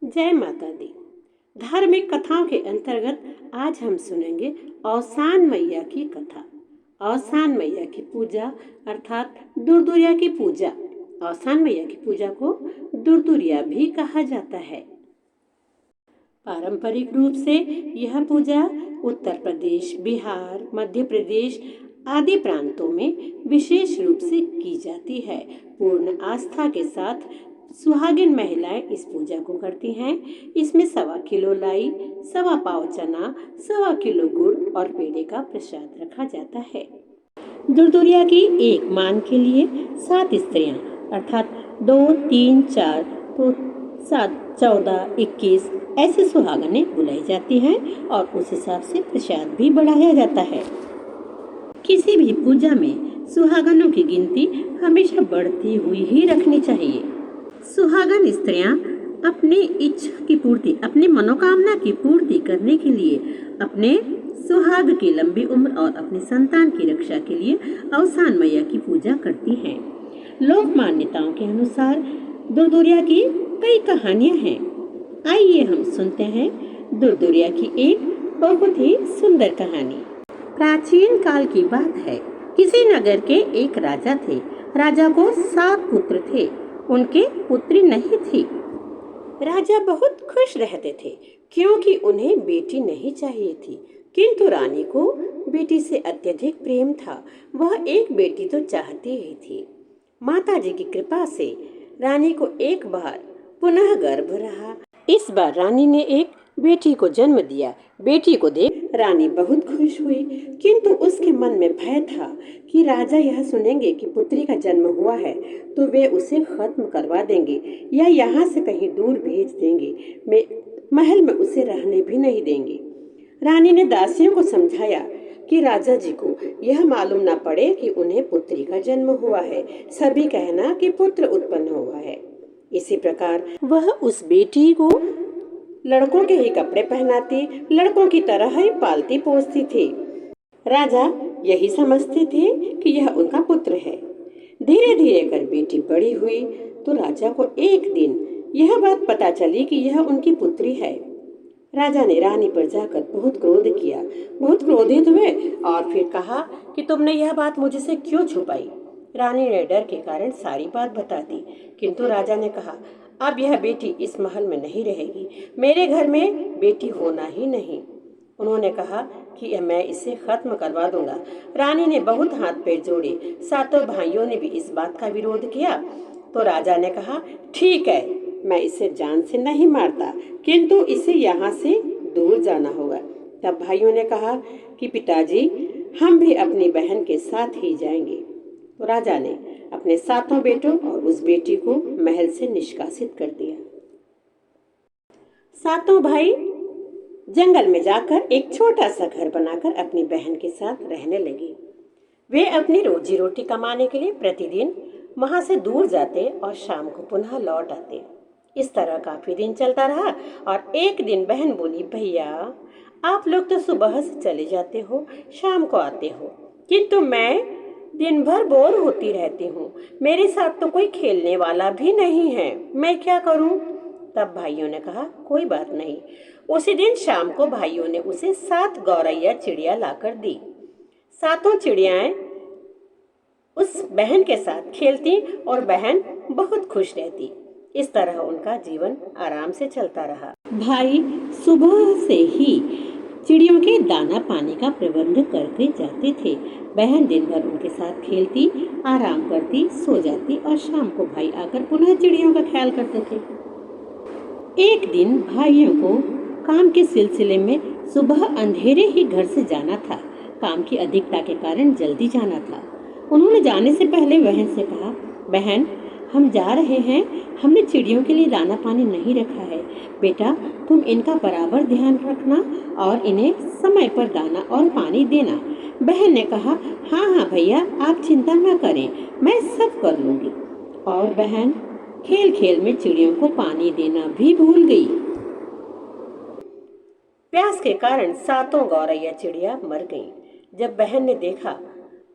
जय माता दी। धार्मिक कथाओं के अंतर्गत आज हम सुनेंगे औसान मैया की कथा। औसान मैया की पूजा अर्थात दुर्दुरिया की पूजा। औसान मैया की पूजा को दुर्दुरिया भी कहा जाता है। पारंपरिक रूप से यह पूजा उत्तर प्रदेश, बिहार, मध्य प्रदेश आदि प्रांतों में विशेष रूप से की जाती है। पूर्ण आस्था के साथ सुहागिन महिलाएं इस पूजा को करती हैं। इसमें 1.25 किलो लाई, 1.25 पाव चना, 1.25 किलो गुड़ और पेड़े का प्रसाद रखा जाता है। दुर्दुरिया की एक मान के लिए 7 स्त्रियां अर्थात 2, 3, 4 तो 7, 14, 21 ऐसे सुहागनें बुलाई जाती हैं और उस हिसाब से प्रसाद भी बढ़ाया जाता है। किसी भी पूजा में सुहागनों की गिनती हमेशा बढ़ती हुई ही रखनी चाहिए। सुहागन स्त्रियां अपनी इच्छा की पूर्ति, अपनी मनोकामना की पूर्ति करने के लिए, अपने सुहाग की लंबी उम्र और अपनी संतान की रक्षा के लिए औसान मैया की पूजा करती हैं। लोक मान्यताओं के अनुसार दुर्दुरिया की कई कहानियां हैं। आइए हम सुनते हैं दुर्दुरिया की एक बहुत ही सुंदर कहानी। प्राचीन काल की बात है। किसी नगर के एक राजा थे। राजा को 7 पुत्र थे। उनके पुत्री नहीं थी। राजा बहुत खुश रहते थे क्योंकि उन्हें बेटी नहीं चाहिए थी, किंतु रानी को बेटी से अत्यधिक प्रेम था। वह एक बेटी तो चाहती ही थी। माता जी की कृपा से रानी को एक बार पुनः गर्भ रहा। इस बार रानी ने एक बेटी को जन्म दिया। बेटी को देख रानी बहुत खुश हुई, किंतु उसके मन में भय था कि राजा यह सुनेंगे कि पुत्री का जन्म हुआ है तो वे उसे खत्म करवा देंगे या यहाँ से कहीं दूर भेज देंगे। महल में उसे रहने भी नहीं देंगे। रानी ने दासियों को समझाया कि राजा जी को यह मालूम ना पड़े कि उन्हें पुत्री का जन्म हुआ है। सभी कहना कि पुत्र उत्पन्न हुआ है। इसी प्रकार वह उस बेटी को लड़कों के ही कपड़े पहनाती, लड़कों की तरह ही पालती पोसती थी। राजा यही समझते थे कि यह उनका पुत्र है। धीरे धीरे कर बेटी बड़ी हुई तो राजा को एक दिन यह बात पता चली कि यह उनकी पुत्री है। राजा ने रानी पर जाकर बहुत क्रोध किया। बहुत क्रोधित हुए और फिर कहा कि तुमने यह बात मुझसे क्यों छुपाई। रानी ने डर के कारण सारी बात बता दी, किंतु राजा ने कहा अब यह बेटी इस महल में नहीं रहेगी। मेरे घर में बेटी होना ही नहीं। उन्होंने कहा कि मैं इसे खत्म करवा दूंगा। रानी ने बहुत हाथ पैर जोड़े। 7 भाइयों ने भी इस बात का विरोध किया तो राजा ने कहा ठीक है, मैं इसे जान से नहीं मारता, किंतु इसे यहाँ से दूर जाना होगा। तब भाइयों ने कहा कि पिताजी हम भी अपनी बहन के साथ ही जाएंगे। तो राजा ने अपने 7 बेटों और उस बेटी को महल से निष्कासित कर दिया। 7 भाई जंगल में जाकर एक छोटा सा घर बनाकर अपनी बहन के साथ रहने लगे। वे अपनी रोजी रोटी कमाने के लिए प्रतिदिन वहां से दूर जाते और शाम को पुनः लौट आते। इस तरह काफी दिन चलता रहा और एक दिन बहन बोली, भैया आप लोग तो सुबह से चले जाते हो, शाम को आते हो, किंतु मैं दिन भर बोर होती रहती हूँ। मेरे साथ तो कोई खेलने वाला भी नहीं है, मैं क्या करूँ। तब भाइयों ने कहा कोई बात नहीं। उसी दिन शाम को भाइयों ने उसे 7 गौरैया चिड़िया लाकर दी। 7 चिड़ियाएं उस बहन के साथ खेलती और बहन बहुत खुश रहती। इस तरह उनका जीवन आराम से चलता रहा। भाई सुबह से ही चिड़ियों के दाना पानी का प्रबंध करके जाते थे। बहन दिन भर उनके साथ खेलती, आराम करती, सो जाती और शाम को भाई आकर पुनः चिड़ियों का ख्याल करते थे। एक दिन भाइयों को काम के सिलसिले में सुबह अंधेरे ही घर से जाना था। काम की अधिकता के कारण जल्दी जाना था। उन्होंने जाने से पहले बहन से कहा, बहन हम जा रहे हैं, हमने चिड़ियों के लिए दाना पानी नहीं रखा है। बेटा तुम इनका बराबर ध्यान रखना और इन्हें समय पर दाना और पानी देना। बहन ने कहा हाँ हाँ भैया आप चिंता न करें, मैं सब कर लूँगी। और बहन खेल खेल में चिड़ियों को पानी देना भी भूल गई। प्यास के कारण 7 गौरैया चिड़िया मर गईं। जब बहन ने देखा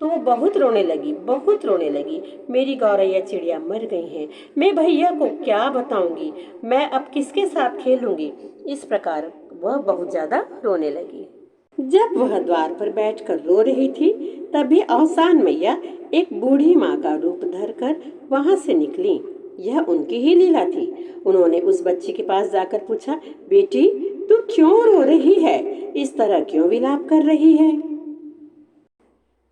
तो वो बहुत रोने लगी, बहुत रोने लगी। मेरी गौरैया चिड़िया मर गई हैं, मैं भैया को क्या बताऊंगी, मैं अब किसके साथ खेलूंगी। इस प्रकार वह बहुत ज्यादा रोने लगी। जब वह द्वार पर बैठकर रो रही थी, तभी औसान मैया एक बूढ़ी माँ का रूप धरकर वहां से निकली। यह उनकी ही लीला थी। उन्होंने उस बच्ची के पास जाकर पूछा, बेटी तू क्यों रो रही है, इस तरह क्यों विलाप कर रही है।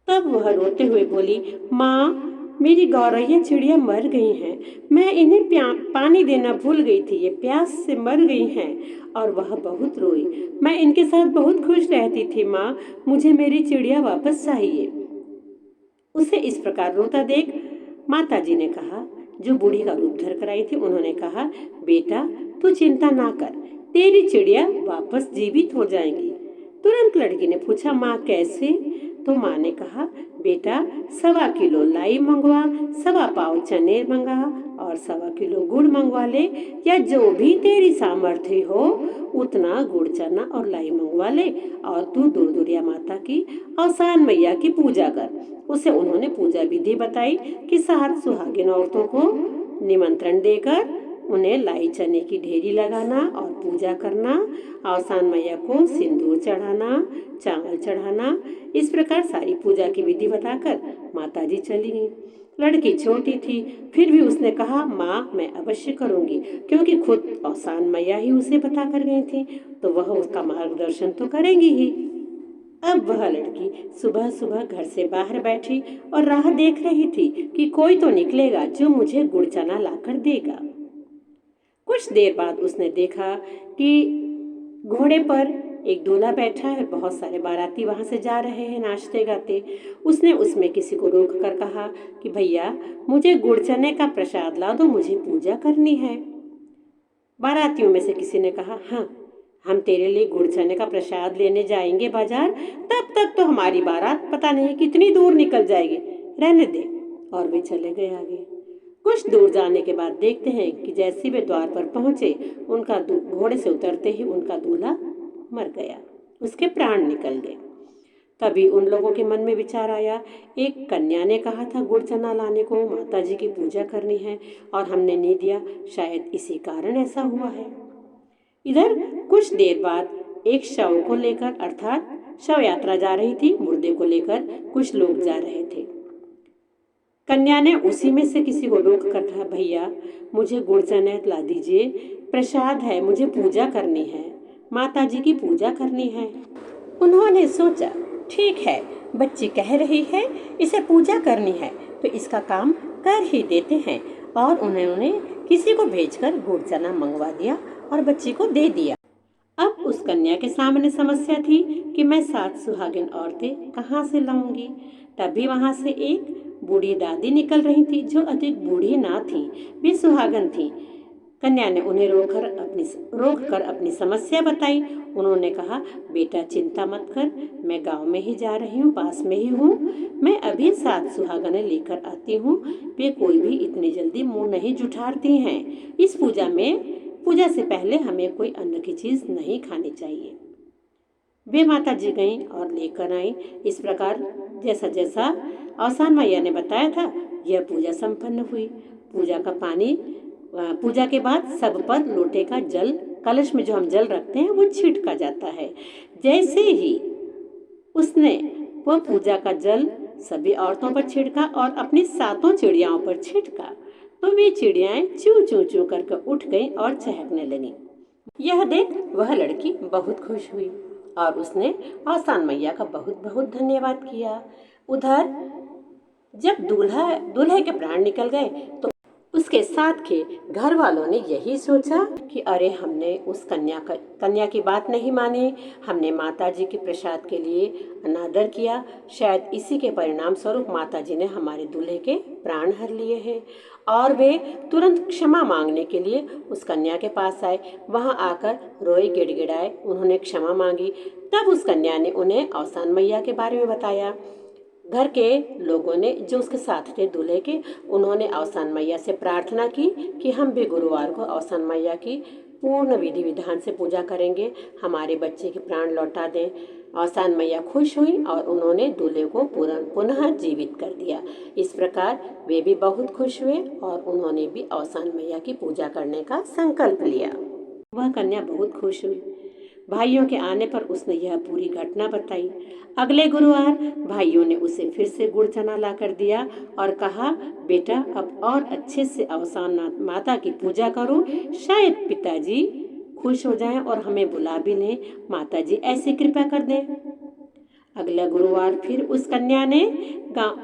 तब वह रोते हुए बोली, माँ मेरी गौरैया चिड़िया मर गई हैं, मैं इन्हें पानी देना भूल गई थी, ये प्यास से मर गई हैं। और वह बहुत रोई। मैं इनके साथ बहुत खुश रहती थी माँ, मुझे मेरी चिड़िया वापस चाहिए। उसे इस प्रकार रोता देख माता जी ने कहा, जो बूढ़ी का रूप धर कर आई थी, उन्होंने कहा, बेटा तू चिंता ना कर, तेरी चिड़िया वापस जीवित हो जाएंगी। तुरंत लड़की ने पूछा, माँ कैसे। तो माँ ने कहा, बेटा 1.25 किलो लाई मंगवा, 1.25 चने मंगा और 1.25 किलो गुड़ मंगवा ले, या जो भी तेरी सामर्थ्य हो उतना गुड़ चना और लाई मंगवा ले, और तू दुर्दुरिया माता की औसान मैया की पूजा कर। उसे उन्होंने पूजा विधि बताई कि 7 सुहागिन औरतों को निमंत्रण देकर उन्हें लाई चने की ढेरी लगाना और पूजा करना, औसान मैया को सिंदूर चढ़ाना, चावल चढ़ाना। इस प्रकार सारी पूजा की विधि बताकर माताजी चली गई। लड़की छोटी थी, फिर भी उसने कहा, माँ मैं अवश्य करूंगी, क्योंकि खुद औसान मैया ही उसे बता कर गई थी, तो वह उसका मार्गदर्शन तो करेंगी ही। अब वह लड़की सुबह सुबह घर से बाहर बैठी और राह देख रही थी कि कोई तो निकलेगा जो मुझे गुड़ चना लाकर देगा। कुछ देर बाद उसने देखा कि घोड़े पर एक दूल्हा बैठा है, बहुत सारे बाराती वहां से जा रहे हैं नाचते गाते। उसने उसमें किसी को रोक कर कहा कि भैया मुझे गुड़ चने का प्रसाद ला दो, मुझे पूजा करनी है। बारातियों में से किसी ने कहा, हाँ हम तेरे लिए गुड़ चने का प्रसाद लेने जाएंगे बाजार, तब तक तो हमारी बारात पता नहीं कितनी दूर निकल जाएगी, रहने दे। और वे चले गए आगे। कुछ दूर जाने के बाद देखते हैं कि जैसे वे द्वार पर पहुंचे, उनका घोड़े से उतरते ही उनका दूल्हा मर गया, उसके प्राण निकल गए। तभी उन लोगों के मन में विचार आया, एक कन्या ने कहा था गुड़ चना लाने को, माता जी की पूजा करनी है, और हमने नहीं दिया, शायद इसी कारण ऐसा हुआ है। इधर कुछ देर बाद एक शव को लेकर, अर्थात शव यात्रा जा रही थी, मुर्दे को लेकर कुछ लोग जा रहे थे। कन्या ने उसी में से किसी को रोक कर कहा, भैया मुझे गुड़ चने ला दीजिए, प्रसाद है, मुझे पूजा करनी है, माता जी की पूजा करनी है। उन्होंने सोचा, ठीक है बच्ची कह रही है, इसे पूजा करनी है, तो इसका काम कर ही देते हैं। और उन्होंने किसी को भेजकर गुड़ चना मंगवा दिया और बच्ची को दे दिया। अब उस कन्या के सामने समस्या थी कि मैं 7 सुहागिन औरतें कहाँ से लाऊंगी। तभी वहां से एक बूढ़ी दादी निकल रही थी, जो अधिक बूढ़ी ना थी, वे सुहागन थी। कन्या ने उन्हें रोक कर अपनी समस्या बताई। उन्होंने कहा, बेटा चिंता मत कर, मैं गांव में ही जा रही हूँ, पास में ही हूँ, मैं अभी 7 सुहागनें लेकर आती हूँ, वे कोई भी इतनी जल्दी मुंह नहीं जुठारती हैं। इस पूजा से पहले हमें कोई अन्न की चीज नहीं खानी चाहिए। वे माता जी गईं और लेकर आई। इस प्रकार जैसा जैसा औसान मैया ने बताया था, यह पूजा संपन्न हुई। पूजा के बाद सब पर लोटे का जल, कलश में जो हम जल रखते हैं, वो छिड़का जाता है। जैसे ही उसने वह पूजा का जल सभी औरतों पर छिड़का और अपनी 7 चिड़ियाओं पर छिड़का, तो वे चिड़ियाएं चू चू चू करके उठ गईं और चहकने लगीं। यह देख वह लड़की बहुत खुश हुई और उसने औसान मैया का बहुत बहुत धन्यवाद किया। उधर जब दूल्हे के प्राण निकल गए, तो उसके साथ के घर वालों ने यही सोचा कि अरे हमने उस कन्या की बात नहीं मानी, हमने माता जी के प्रसाद के लिए अनादर किया, शायद इसी के परिणाम स्वरूप माता जी ने हमारे दूल्हे के प्राण हर लिए हैं। और वे तुरंत क्षमा मांगने के लिए उस कन्या के पास आए। वहां आकर रोए गिड़गिड़ाए, उन्होंने क्षमा मांगी। तब उस कन्या ने उन्हें औसान मैया के बारे में बताया। घर के लोगों ने, जो उसके साथ थे दूल्हे के, उन्होंने औसान मैया से प्रार्थना की कि हम भी गुरुवार को औसान मैया की पूर्ण विधि विधान से पूजा करेंगे, हमारे बच्चे के प्राण लौटा दें। औसान मैया खुश हुई और उन्होंने दूल्हे को पुनः जीवित कर दिया। इस प्रकार वे भी बहुत खुश हुए और उन्होंने भी औसान मैया की पूजा करने का संकल्प लिया। वह कन्या बहुत खुश हुई। भाइयों के आने पर उसने यह पूरी घटना बताई। अगले गुरुवार भाइयों ने उसे फिर से गुड़ चना ला कर दिया और कहा, बेटा अब और अच्छे से औसान माता की पूजा करो, शायद पिताजी खुश हो जाएं और हमें बुला भी लें। माताजी ऐसी कृपा कर दें। अगला गुरुवार फिर उस कन्या ने गांव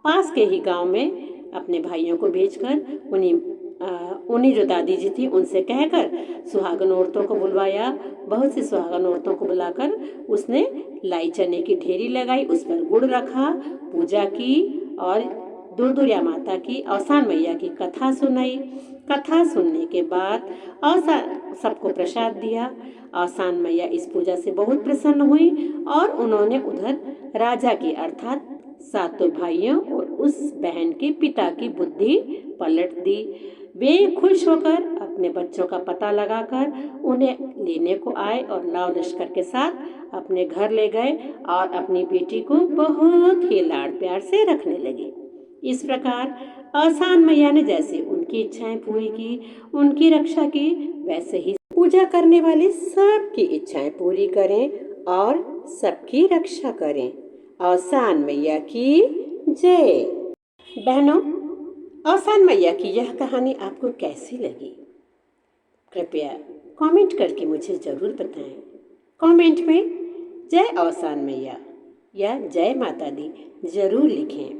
पास के ही गांव में अपने भाइयों को भेजकर उन्हीं जो दादी जी थी उनसे कहकर सुहागन औरतों को बुलवाया। बहुत सी सुहागन औरतों को बुलाकर उसने लाई चने की ढेरी लगाई, उस पर गुड़ रखा, पूजा की और दुर्दुरिया माता की औसान मैया की कथा सुनाई। कथा सुनने के बाद औसान सबको प्रसाद दिया। औसान मैया इस पूजा से बहुत प्रसन्न हुई और उन्होंने उधर राजा की अर्थात सातों भाइयों और उस बहन के पिता की बुद्धि पलट दी। वे खुश होकर अपने बच्चों का पता लगाकर उन्हें लेने को आए और लाव लश्कर के साथ अपने घर ले गए और अपनी बेटी को बहुत ही लाड़ प्यार से रखने लगे। इस प्रकार औसान मैया ने जैसे उनकी इच्छाएं पूरी की, उनकी रक्षा की, वैसे ही पूजा करने वाले सबकी इच्छाएं पूरी करें और सबकी रक्षा करें। औसान मैया की जय। बहनों, औसान मैया की यह कहानी आपको कैसी लगी? कृपया कमेंट करके मुझे ज़रूर बताएं। कमेंट में जय औसान मैया या जय माता दी ज़रूर लिखें।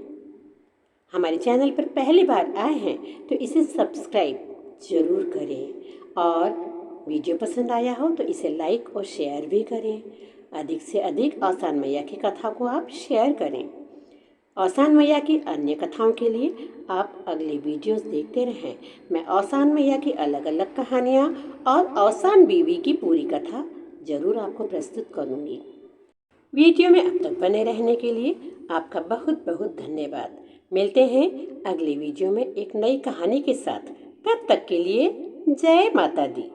हमारे चैनल पर पहली बार आए हैं तो इसे सब्सक्राइब ज़रूर करें और वीडियो पसंद आया हो तो इसे लाइक और शेयर भी करें। अधिक से अधिक औसान मैया की कथा को आप शेयर करें। औसान मैया की अन्य कथाओं के लिए आप अगले वीडियोस देखते रहें। मैं औसान मैया की अलग अलग कहानियाँ और औसान बीवी की पूरी कथा ज़रूर आपको प्रस्तुत करूँगी। वीडियो में अब तक बने रहने के लिए आपका बहुत बहुत धन्यवाद। मिलते हैं अगले वीडियो में एक नई कहानी के साथ। तब तक के लिए जय माता दी।